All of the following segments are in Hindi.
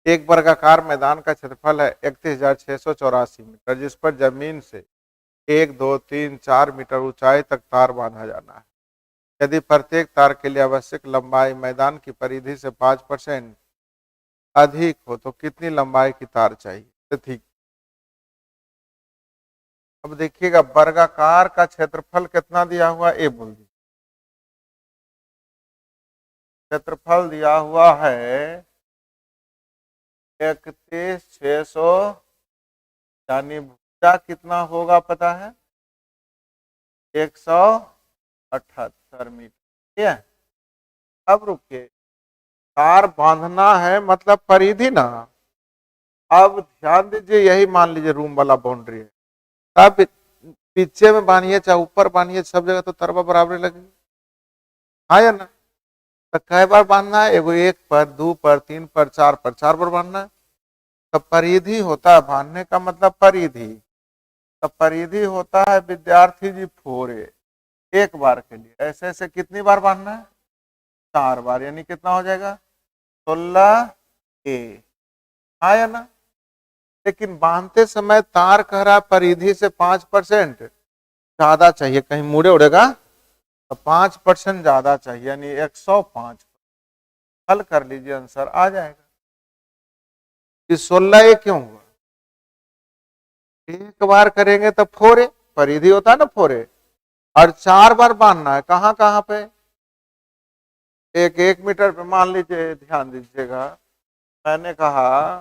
एक वर्गाकार मैदान का क्षेत्रफल है 31,684 मीटर, जिस पर जमीन से 1, 2, 3, 4 मीटर ऊंचाई तक तार बांधा जाना है। यदि प्रत्येक तार के लिए आवश्यक लंबाई मैदान की परिधि से 5% अधिक हो तो कितनी लंबाई की तार चाहिए? तो ठीक, अब देखिएगा वर्गाकार का क्षेत्रफल कितना दिया हुआ, ए बोल दीजिए। क्षेत्रफल दिया हुआ है 31,600, यानी भुजा कितना होगा पता है? 178 मीटर। ठीक है, अब रुकिए, तार बांधना है मतलब परिधि ना। अब ध्यान दीजिए, यही मान लीजिए रूम वाला बाउंड्री है, तब पीछे में बांधिए चाहे ऊपर बांधिए, सब जगह तो तरवा बराबर लगेगी, हाँ या ना? तो कई बार बांधना है? एगो 1 पर, 2 पर, 3 पर, 4 पर, 4 बार बांधना है। तो परिधि होता है बांधने का मतलब परिधि, तो परिधि होता है विद्यार्थी जी 4a, एक बार के लिए। ऐसे ऐसे कितनी बार बांधना है? 4 बार, यानी कितना हो जाएगा? 16a, हाँ या ना? लेकिन बांधते समय तार कह रहा परिधि से 5% ज्यादा चाहिए, कहीं मुड़े उड़ेगा तो 5% ज्यादा चाहिए, यानी 105। हल कर लीजिए, आंसर आ जाएगा। इस 16a क्यों हुआ? एक बार करेंगे तो 4a, परिधि होता है ना 4a, और 4 बार बांधना है। कहां कहां पे? 1 मीटर पे मान लीजिए, ध्यान दीजिएगा, मैंने कहा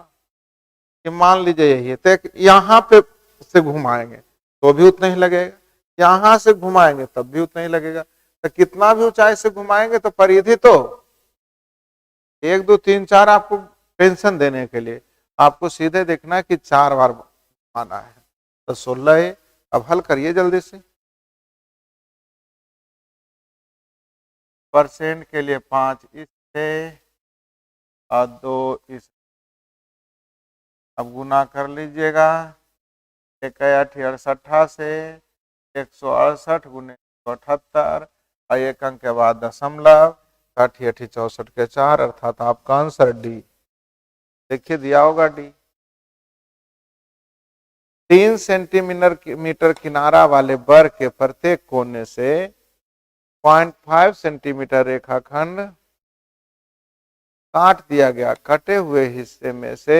कि मान लीजिए यही है, तो यहां पे से घुमाएंगे तो भी उतना ही लगेगा, यहां से घुमाएंगे तब भी उतना ही लगेगा। तो कितना भी ऊंचाई से घुमाएंगे तो परिधि तो 1, 2, 3, 4, आपको टेंशन देने के लिए आपको सीधे देखना है कि 4 बार आना है। तो 16 है। अब हल करिए जल्दी से। परसेंट के लिए 5 इससे और 2 इस, अब गुना कर लीजिएगा। 1/8 से 168 गुने 178 और 1 अंक के बाद दशमलव, 80 64 के 4, अर्थात आपका आंसर डी। देखिए दिया होगा डी। 3 सेंटीमीटर किनारा वाले बर के प्रत्येक कोने से 0.5 सेंटीमीटर रेखाखंड काट दिया गया। कटे हुए हिस्से में से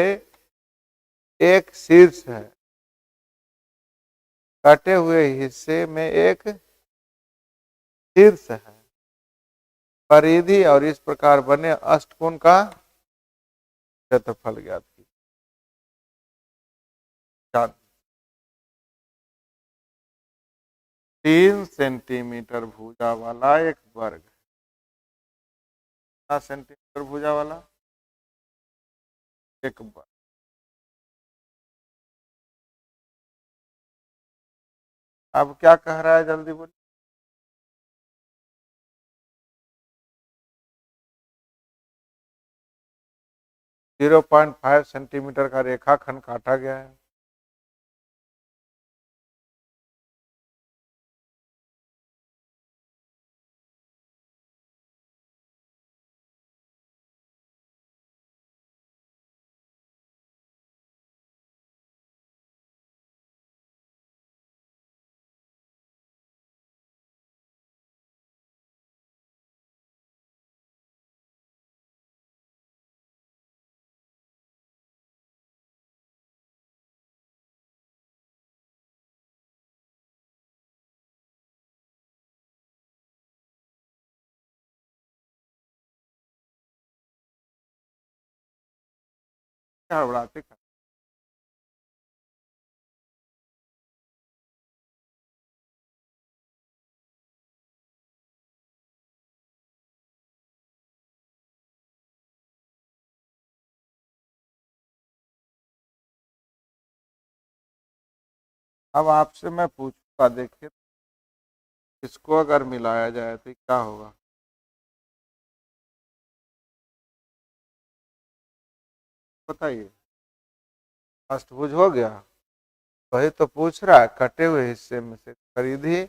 एक शीर्ष है। कटे हुए हिस्से में एक शीर्ष है। परिधि और इस प्रकार बने अष्टकोण का क्षेत्रफल ज्ञात की। 3 सेंटीमीटर भुजा वाला एक वर्ग। कितना सेंटीमीटर भुजा वाला? एक वर्ग। अब क्या कह रहा है, जल्दी बोलिए। 0.5 सेंटीमीटर का रेखाखंड काटा गया है। क्या बढ़ाते? अब आपसे मैं पूछूंगा, देखिए इसको अगर मिलाया जाए तो क्या होगा? बताइए। अष्टभुज हो गया। वही तो पूछ रहा है, कटे हुए हिस्से में से परिधि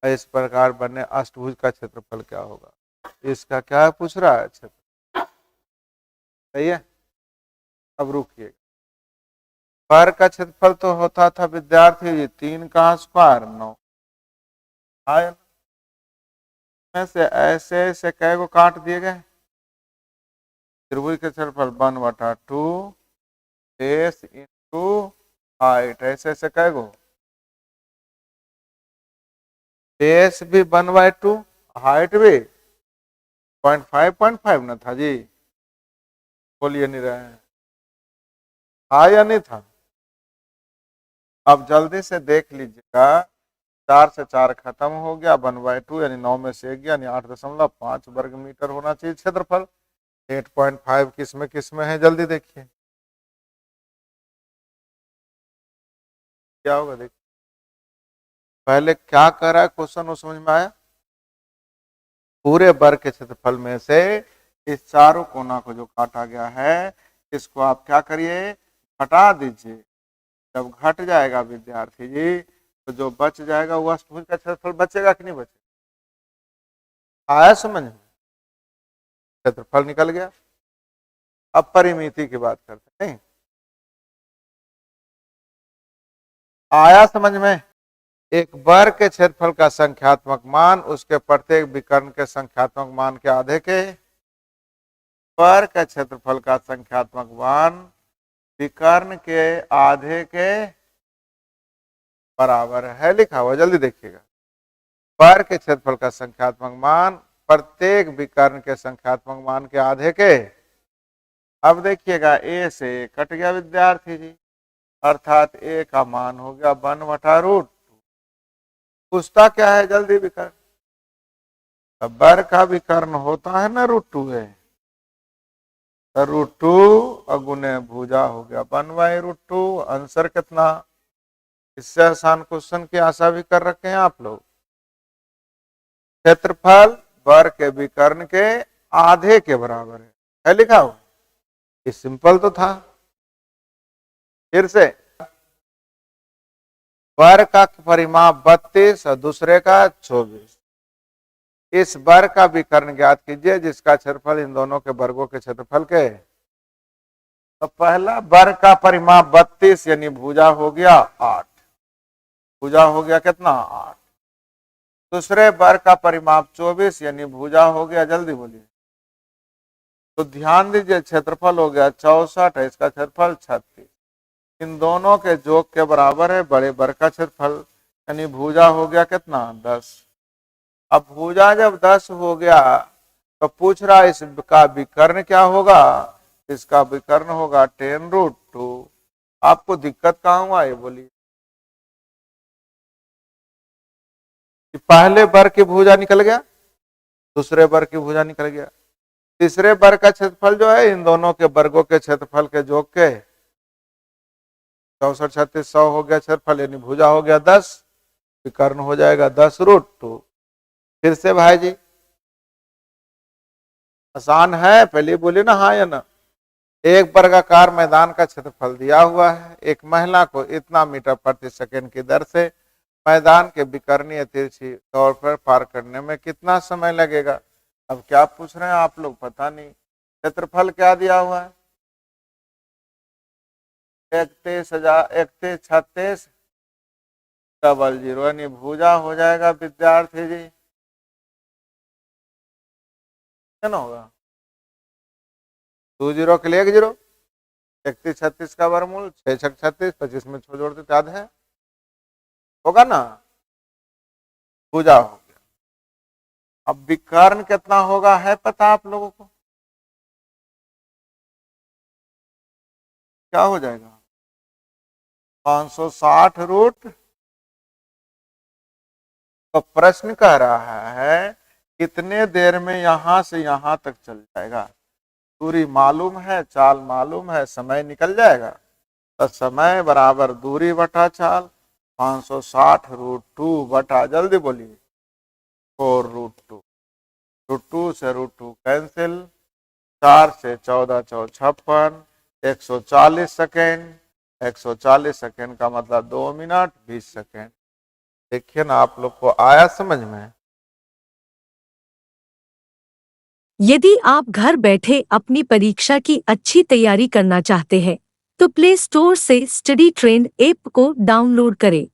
इस प्रकार बने अष्टभुज का क्षेत्रफल क्या होगा? इसका क्या पूछ रहा है? क्षेत्र। सही है। अब रुकिए, वर्ग का क्षेत्रफल तो होता था विद्यार्थी जी 3 का स्क्वायर 9, आया में से ऐसे ऐसे कै को काट दिए गए, त्रिभुज के क्षेत्रफल 1/2 बेस इंटू हाइट, ऐसे ऐसे कै गो, बेस भी 1/2 हाइट भी 0.5 ना था जी, बोलिए नहीं रहे हैं, था या नहीं था। अब जल्दी से देख लीजिएगा, 4 से 4 खत्म हो गया, 1/2 यानी 9 में से 1 यानी 8.5 वर्ग मीटर होना चाहिए क्षेत्रफल। 8.5 किस में है, जल्दी देखिए क्या होगा। देखिए पहले क्या कर रहा है क्वेश्चन, वो समझ में आया। पूरे वर्ग के क्षेत्रफल में से इस चारों कोना को जो काटा गया है इसको आप क्या करिए, घटा दीजिए। जब घट जाएगा विद्यार्थी जी तो जो बच जाएगा वो अष्टभुज का क्षेत्रफल बचेगा कि नहीं बचेगा, आया समझ में, क्षेत्रफल निकल गया। अब परिमिति की बात करते हैं, आया समझ में। एक वर्ग के क्षेत्रफल का संख्यात्मक मान उसके प्रत्येक विकर्ण के संख्यात्मक मान के आधे के, वर्ग के क्षेत्रफल का संख्यात्मक मान विकर्ण के आधे के बराबर है, लिखा हुआ, जल्दी देखिएगा। वर्ग के क्षेत्रफल का संख्यात्मक मान प्रत्येक विकर्ण के संख्यात्मक मान के आधे के। अब देखिएगा ए से कट गया विद्यार्थी जी, अर्थात ए का मान हो गया 1/√2। पूछता क्या है जल्दी, विकर्ण, अब वर्ग का विकर्ण होता है ना √2 है, तो √2 अगुने भुजा हो गया 1/√2। आंसर कितना, इससे आसान क्वेश्चन की आशा भी कर रखे हैं आप लोग। क्षेत्रफल वर्ग के विकर्ण के आधे के बराबर है लिखा हो, ये सिंपल तो था। फिर से, वर्ग का परिमाप 32 और दूसरे का 24, इस वर्ग का विकर्ण ज्ञात कीजिए जिसका क्षेत्रफल इन दोनों के वर्गों के क्षेत्रफल के। तो पहला वर्ग का परिमाप 32 यानी भुजा हो गया 8, भुजा हो गया कितना 8। दूसरे वर्ग का परिमाप 24 यानी भुजा हो गया, जल्दी बोलिए, तो ध्यान दीजिए क्षेत्रफल हो गया 64 है, इसका क्षेत्रफल 36, इन दोनों के योग के बराबर है बड़े वर्ग का क्षेत्रफल, यानी भुजा हो गया कितना 10। अब भुजा जब 10 हो गया तो पूछ रहा है इसका विकर्ण क्या होगा, इसका विकर्ण होगा 10√2। आपको दिक्कत कहां हुआ ये बोलिए, पहले वर्ग की भुजा निकल गया, दूसरे वर्ग की भुजा निकल गया, तीसरे वर्ग का क्षेत्रफल जो है इन दोनों के वर्गों के क्षेत्रफल के योग के 64 36 100 हो गया क्षेत्रफल, यानी भुजा हो गया 10, विकर्ण हो जाएगा 10√2। फिर से भाई जी आसान है, पहले बोले ना हाँ या ना। एक वर्गाकार मैदान का क्षेत्रफल दिया हुआ है, एक महिला को इतना मीटर प्रति सेकंड की दर से मैदान के विकर्णीय तिरछी तौर पर पार करने में कितना समय लगेगा। अब क्या पूछ रहे हैं आप लोग, पता नहीं, क्षेत्रफल क्या दिया हुआ है 31,36,00 यानी भुजा हो जाएगा विद्यार्थी जी, क्या ना होगा 2 0 के लिए 1 0, 31 36 का वर्गमूल 6 6 36, 25 में 6 जोड़ते याद है, होगा ना, भुजा हो गया। अब विकर्ण कितना होगा है पता आप लोगों को, क्या हो जाएगा 560 √। तो प्रश्न कह रहा है कितने देर में यहां से यहां तक चल जाएगा, दूरी मालूम है, चाल मालूम है, समय निकल जाएगा, तो समय बराबर दूरी बटा चाल, 560√2 बटा, जल्दी बोलिए 4√2, √2 से √2 कैंसिल, 4 से 14 4 56, 140 सेकेंड, 140 सेकेंड का मतलब 2 मिनट 20 सेकेंड। देखिए ना आप लोग को आया समझ में। यदि आप घर बैठे अपनी परीक्षा की अच्छी तैयारी करना चाहते हैं तो प्ले स्टोर से स्टडी ट्रेंड ऐप को डाउनलोड करें।